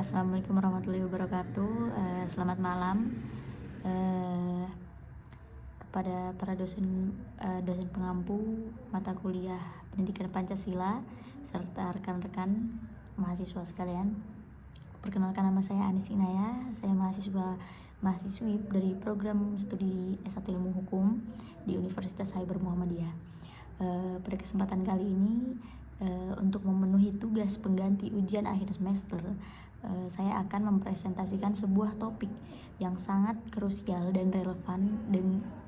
Assalamualaikum warahmatullahi wabarakatuh. Selamat malam kepada para dosen pengampu mata kuliah Pendidikan Pancasila serta rekan-rekan mahasiswa sekalian. Perkenalkan, nama saya Anis Inaya. Saya mahasiswi dari program studi S1 Ilmu Hukum di Universitas Cyber Muhammadiyah. Pada kesempatan kali ini, untuk memenuhi tugas pengganti ujian akhir semester, saya akan mempresentasikan sebuah topik yang sangat krusial dan relevan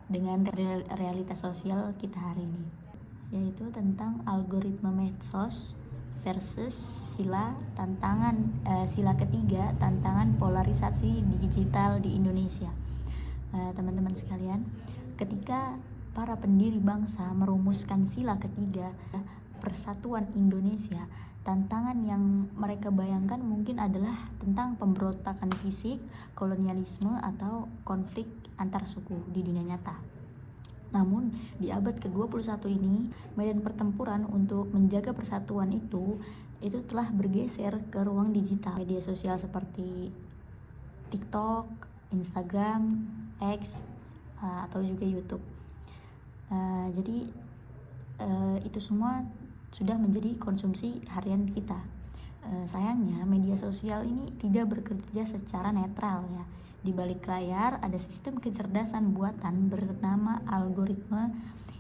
dengan realitas sosial kita hari ini, yaitu tentang algoritma medsos versus sila ketiga, tantangan polarisasi digital di Indonesia. Teman-teman sekalian, ketika para pendiri bangsa merumuskan sila ketiga Persatuan Indonesia, tantangan yang mereka bayangkan mungkin adalah tentang pemberontakan fisik, kolonialisme, atau konflik antar suku di dunia nyata. Namun, di abad ke-21 ini, medan pertempuran untuk menjaga persatuan itu telah bergeser ke ruang digital. Media sosial seperti TikTok, Instagram, X, atau juga YouTube. Jadi itu semua sudah menjadi konsumsi harian kita. Sayangnya media sosial ini tidak bekerja secara netral ya. Di balik layar ada sistem kecerdasan buatan bernama algoritma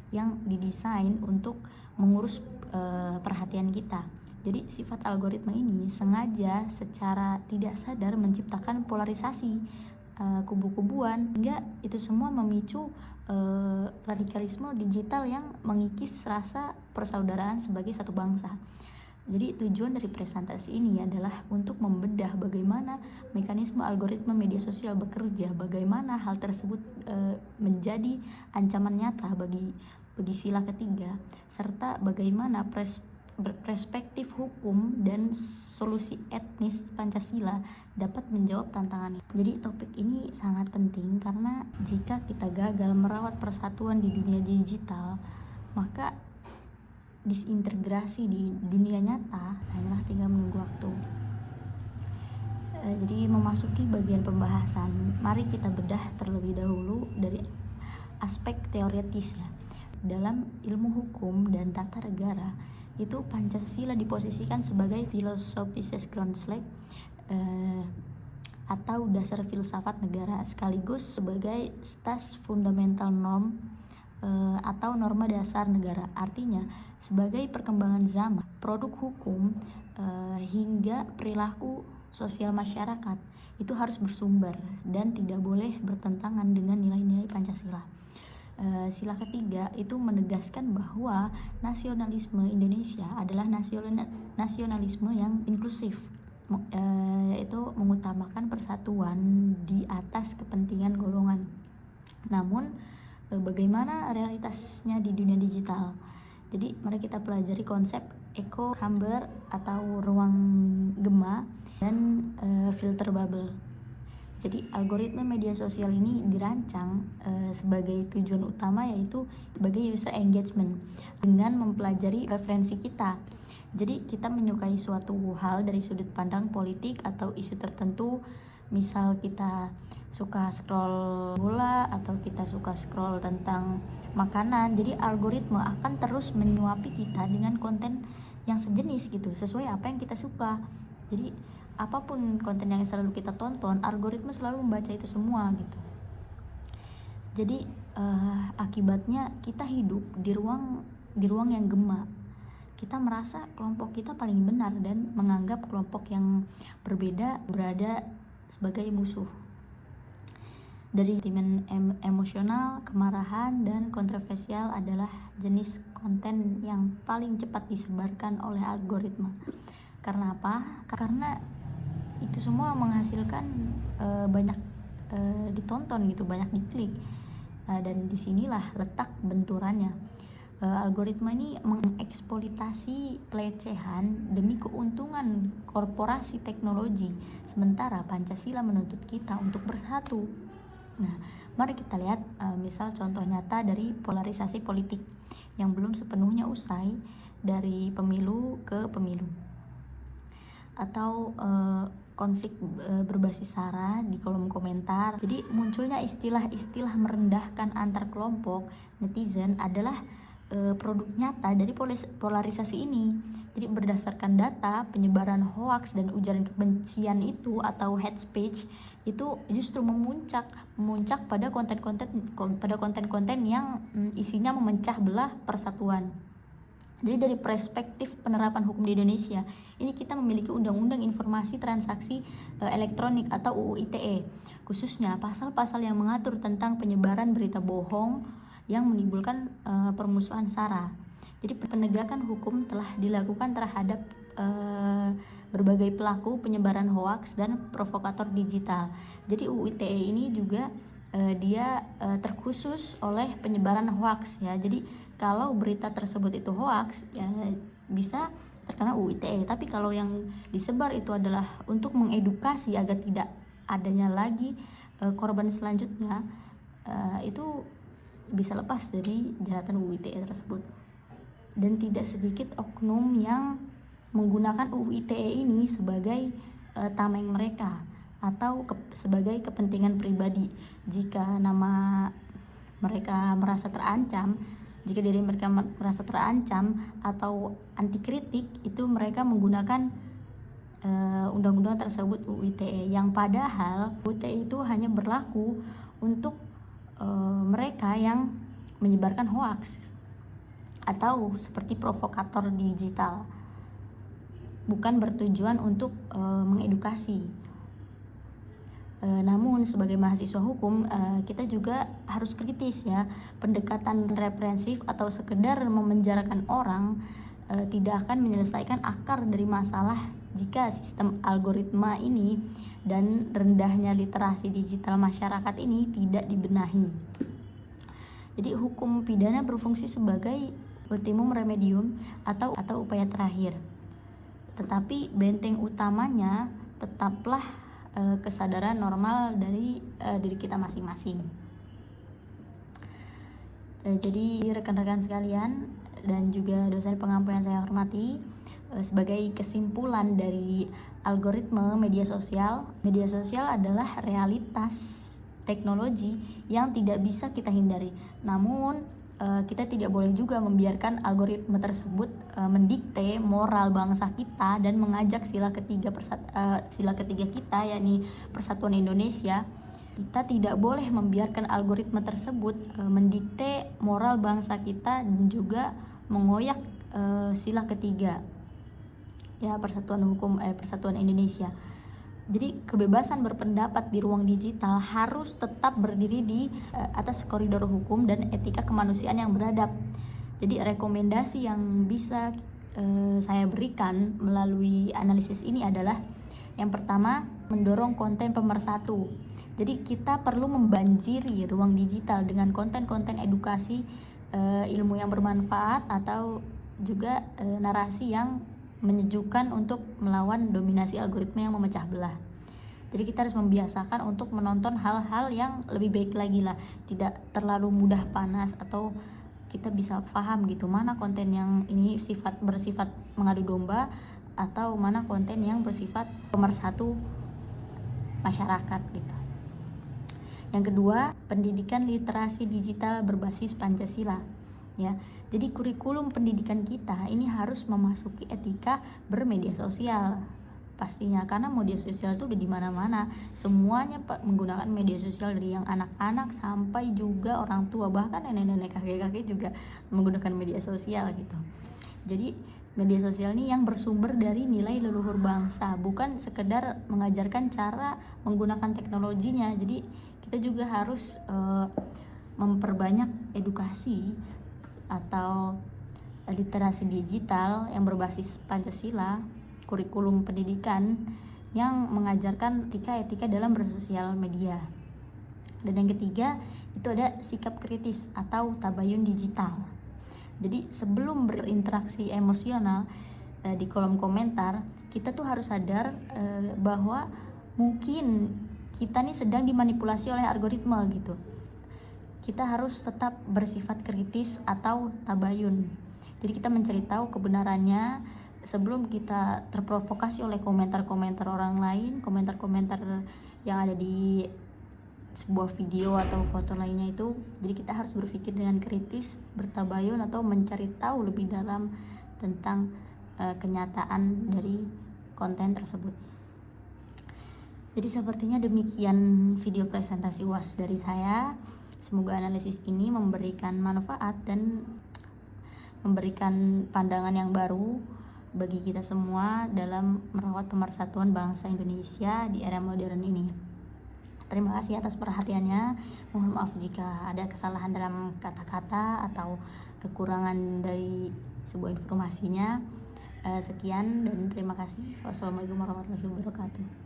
yang didesain untuk mengurus perhatian kita. Jadi sifat algoritma ini sengaja secara tidak sadar menciptakan polarisasi, kubu-kubuan, hingga itu semua memicu radikalisme digital yang mengikis rasa persaudaraan sebagai satu bangsa. Jadi tujuan dari presentasi ini adalah untuk membedah bagaimana mekanisme algoritma media sosial bekerja, bagaimana hal tersebut menjadi ancaman nyata bagi sila ketiga, serta bagaimana perspektif hukum dan solusi etnis Pancasila dapat menjawab tantangannya. Jadi topik ini sangat penting karena jika kita gagal merawat persatuan di dunia digital, maka disintegrasi di dunia nyata hanyalah tinggal menunggu waktu. Jadi memasuki bagian pembahasan, mari kita bedah terlebih dahulu dari aspek teoritisnya. Dalam ilmu hukum dan tata negara, itu Pancasila diposisikan sebagai philosophisches Grundgesetz atau dasar filsafat negara, sekaligus sebagai Staatsfundamental Norm atau norma dasar negara. Artinya sebagai perkembangan zaman, produk hukum hingga perilaku sosial masyarakat itu harus bersumber dan tidak boleh bertentangan dengan nilai-nilai Pancasila. Sila ketiga itu menegaskan bahwa nasionalisme Indonesia adalah nasionalisme yang inklusif, itu mengutamakan persatuan di atas kepentingan golongan. Namun bagaimana realitasnya di dunia digital? Jadi mari kita pelajari konsep echo chamber atau ruang gema dan filter bubble. Jadi algoritma media sosial ini dirancang sebagai tujuan utama, yaitu sebagai user engagement dengan mempelajari preferensi kita. Jadi kita menyukai suatu hal dari sudut pandang politik atau isu tertentu. Misal kita suka scroll bola atau kita suka scroll tentang makanan, jadi algoritma akan terus menyuapi kita dengan konten yang sejenis gitu, sesuai apa yang kita suka. Jadi apapun konten yang selalu kita tonton, algoritma selalu membaca itu semua gitu. Jadi akibatnya kita hidup di ruang yang gema. Kita merasa kelompok kita paling benar dan menganggap kelompok yang berbeda berada sebagai musuh. Dari sentimen emosional, kemarahan, dan kontroversial adalah jenis konten yang paling cepat disebarkan oleh algoritma. Karena apa? Karena itu semua menghasilkan banyak ditonton gitu, banyak diklik, dan disinilah letak benturannya. Algoritma ini mengeksploitasi pelecehan demi keuntungan korporasi teknologi, sementara Pancasila menuntut kita untuk bersatu. Nah, mari kita lihat misal contoh nyata dari polarisasi politik yang belum sepenuhnya usai dari pemilu ke pemilu, atau konflik berbasis sara di kolom komentar. Jadi munculnya istilah-istilah merendahkan antar kelompok netizen adalah produk nyata dari polarisasi ini. Jadi berdasarkan data, penyebaran hoaks dan ujaran kebencian itu atau hate speech itu justru memuncak pada konten-konten yang isinya memecah belah persatuan. Jadi dari perspektif penerapan hukum di Indonesia, ini kita memiliki Undang-Undang Informasi Transaksi Elektronik atau UU ITE, khususnya pasal-pasal yang mengatur tentang penyebaran berita bohong yang menimbulkan permusuhan sara. Jadi penegakan hukum telah dilakukan terhadap berbagai pelaku penyebaran hoaks dan provokator digital. Jadi UU ITE ini juga dia terkhusus oleh penyebaran hoaks ya. Jadi kalau berita tersebut itu hoaks ya bisa terkena UU ITE. Tapi kalau yang disebar itu adalah untuk mengedukasi agar tidak adanya lagi korban selanjutnya, itu bisa lepas dari jeratan UU ITE tersebut. Dan tidak sedikit oknum yang menggunakan UU ITE ini sebagai tameng mereka atau sebagai kepentingan pribadi. Jika nama mereka merasa terancam, jika diri mereka merasa terancam atau anti kritik, itu mereka menggunakan undang-undang tersebut UU ITE, yang padahal UU ITE itu hanya berlaku untuk mereka yang menyebarkan hoaks atau seperti provokator digital, bukan bertujuan untuk mengedukasi. Namun sebagai mahasiswa hukum kita juga harus kritis ya. Pendekatan represif atau sekedar memenjarakan orang tidak akan menyelesaikan akar dari masalah jika sistem algoritma ini dan rendahnya literasi digital masyarakat ini tidak dibenahi. Jadi hukum pidana berfungsi sebagai ultimum remedium atau upaya terakhir. Tetapi benteng utamanya tetaplah kesadaran normal dari diri kita masing-masing. Jadi rekan-rekan sekalian dan juga dosen pengampu yang saya hormati, sebagai kesimpulan dari algoritma media sosial adalah realitas teknologi yang tidak bisa kita hindari. Namun kita tidak boleh juga membiarkan algoritma tersebut mendikte moral bangsa kita dan mengajak sila ketiga kita, yakni Persatuan Indonesia. Kita tidak boleh membiarkan algoritma tersebut mendikte moral bangsa kita dan juga mengoyak sila ketiga ya Persatuan Indonesia. Jadi kebebasan berpendapat di ruang digital harus tetap berdiri di atas koridor hukum dan etika kemanusiaan yang beradab. Jadi rekomendasi yang bisa saya berikan melalui analisis ini adalah yang pertama, mendorong konten pemersatu. Jadi kita perlu membanjiri ruang digital dengan konten-konten edukasi, ilmu yang bermanfaat atau juga narasi yang menyejukkan untuk melawan dominasi algoritma yang memecah belah. Jadi kita harus membiasakan untuk menonton hal-hal yang lebih baik lagi lah, tidak terlalu mudah panas, atau kita bisa paham gitu mana konten yang ini bersifat mengadu domba atau mana konten yang bersifat pemersatu masyarakat gitu. Yang kedua, pendidikan literasi digital berbasis Pancasila. Ya, jadi kurikulum pendidikan kita ini harus memasuki etika bermedia sosial pastinya, karena media sosial itu udah di mana-mana, semuanya menggunakan media sosial, dari yang anak-anak sampai juga orang tua, bahkan nenek-nenek, kakek-kakek juga menggunakan media sosial gitu. Jadi media sosial ini yang bersumber dari nilai leluhur bangsa, bukan sekedar mengajarkan cara menggunakan teknologinya. Jadi kita juga harus memperbanyak edukasi atau literasi digital yang berbasis Pancasila, kurikulum pendidikan yang mengajarkan etika dalam bersosial media. Dan yang ketiga, itu ada sikap kritis atau tabayun digital. Jadi sebelum berinteraksi emosional di kolom komentar, kita tuh harus sadar bahwa mungkin kita nih sedang dimanipulasi oleh algoritma gitu. Kita harus tetap bersifat kritis atau tabayun. Jadi kita mencari tahu kebenarannya sebelum kita terprovokasi oleh komentar-komentar orang lain, komentar-komentar yang ada di sebuah video atau foto lainnya itu, jadi kita harus berpikir dengan kritis, bertabayun atau mencari tahu lebih dalam tentang kenyataan dari konten tersebut. Jadi sepertinya demikian video presentasi UAS dari saya. Semoga analisis ini memberikan manfaat dan memberikan pandangan yang baru bagi kita semua dalam merawat pemersatuan bangsa Indonesia di era modern ini. Terima kasih atas perhatiannya. Mohon maaf jika ada kesalahan dalam kata-kata atau kekurangan dari sebuah informasinya. Sekian dan terima kasih. Wassalamualaikum warahmatullahi wabarakatuh.